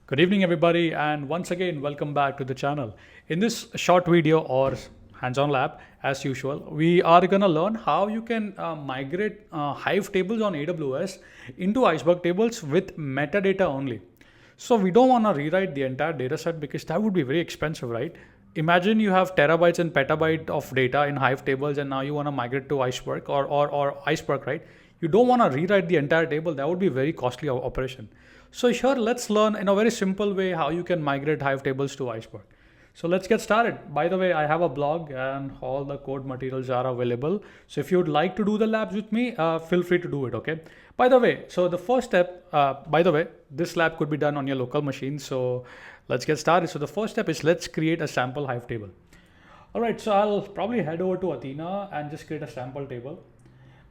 Good evening, everybody, and once again, welcome back to the channel. In this short video or hands-on lab, as usual, we are going to learn how you can migrate Hive tables on AWS into Iceberg tables with metadata only. So we don't want to rewrite the entire data set because that would be very expensive, right? Imagine you have terabytes and petabyte of data in Hive tables and now you want to migrate to Iceberg or Iceberg, right? You don't want to rewrite the entire table. That would be a very costly operation. So here, let's learn in a very simple way how you can migrate Hive tables to Iceberg. So let's get started. By the way, I have a blog and all the code materials are available. So if you would like to do the labs with me, feel free to do it, okay? By the way, so the first step, this lab could be done on your local machine. So let's get started. So the first step is let's create a sample Hive table. All right, so I'll probably head over to Athena and just create a sample table.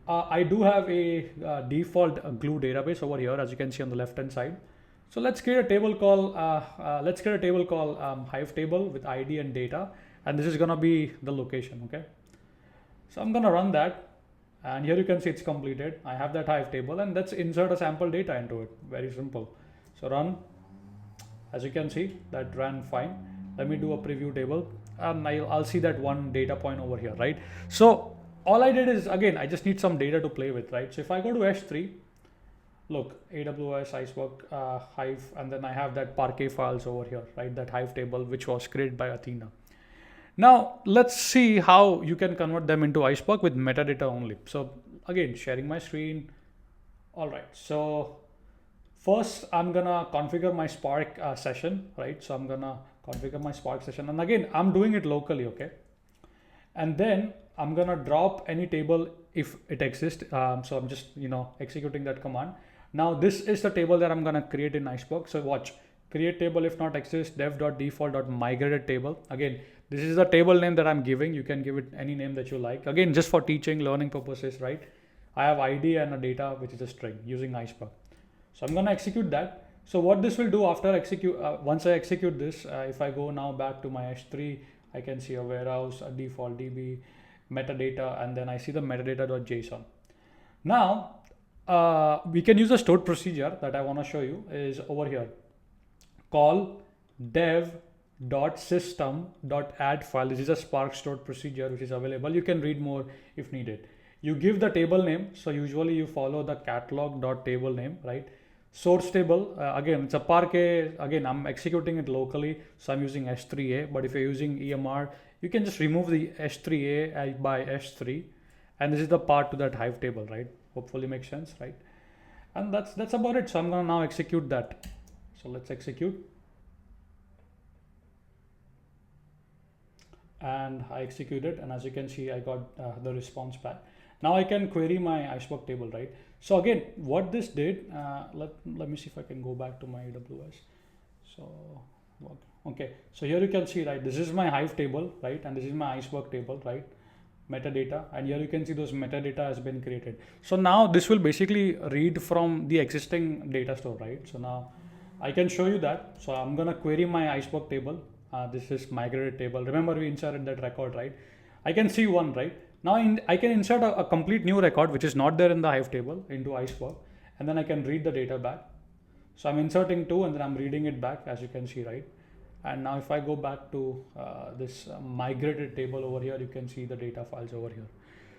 I do have a default glue database over here, as you can see on the left hand side. So let's create a table called Hive table with ID and data, and this is gonna be the location. Okay, so I'm gonna run that, and here you can see it's completed. I have that Hive table, and let's insert a sample data into it. Very simple. So run. As you can see, that ran fine. Let me do a preview table, and I'll see that one data point over here, right? So all I did is, again, I just need some data to play with, right? So if I go to S3, look, AWS, Iceberg, Hive, and then I have that Parquet files over here, right? That Hive table, which was created by Athena. Now, let's see how you can convert them into Iceberg with metadata only. So again, sharing my screen. All right, so first I'm gonna configure my Spark session, right? So I'm gonna configure my Spark session. And again, I'm doing it locally, okay? And then I'm gonna drop any table if it exists. So I'm just executing that command. Now this is the table that I'm gonna create in Iceberg. So watch, create table if not exists, dev.default.migrated table. Again, this is the table name that I'm giving. You can give it any name that you like. Again, just for teaching, learning purposes, right? I have ID and a data, which is a string using Iceberg. So I'm gonna execute that. So what this will do after once I execute this, if I go now back to my S3, I can see a warehouse, a default DB, metadata, and then I see the metadata.json. Now we can use a stored procedure that I want to show you is over here. Call dev.system.add file. This is a Spark stored procedure which is available. You can read more if needed. You give the table name. So usually you follow the catalog.table name, right? Source table, again, it's a Parquet. Again, I'm executing it locally, so I'm using S3A. But if you're using EMR, you can just remove the S3A by S3, and this is the part to that Hive table, right? Hopefully makes sense, right? And that's about it. So I'm gonna now execute that. So let's execute, and I executed, and as you can see, I got the response back. Now I can query my Iceberg table, right? So again, what this did, let me see if I can go back to my AWS. So, okay. So here you can see, right? This is my Hive table, right? And this is my Iceberg table, right? Metadata. And here you can see those metadata has been created. So now this will basically read from the existing data store, right? So now I can show you that. So I'm going to query my Iceberg table. This is migrated table. Remember we inserted that record, right? I can see one, right? Now I can insert a complete new record which is not there in the Hive table into Iceberg, and then I can read the data back. So I'm inserting 2 and then I'm reading it back, as you can see, right? And now if I go back to this migrated table over here, you can see the data files over here.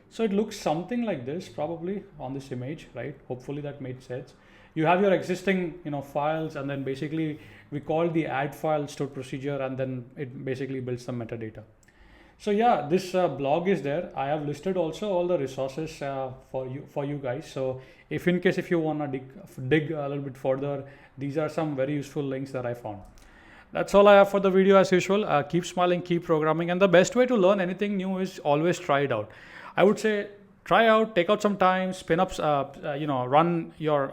So it looks something like this probably on this image, right? Hopefully that made sense. You have your existing files, and then basically we call the add file stored procedure, and then it basically builds some metadata. So yeah, this blog is there. I have listed also all the resources for you guys. So if you want to dig a little bit further, these are some very useful links that I found. That's all I have for the video as usual. Keep smiling, keep programming, and the best way to learn anything new is always try it out. I would say try out, take out some time, spin up, run your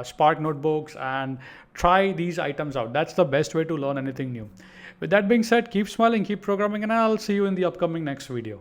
Spark notebooks and try these items out. That's the best way to learn anything new. With that being said, keep smiling, keep programming, and I'll see you in the upcoming next video.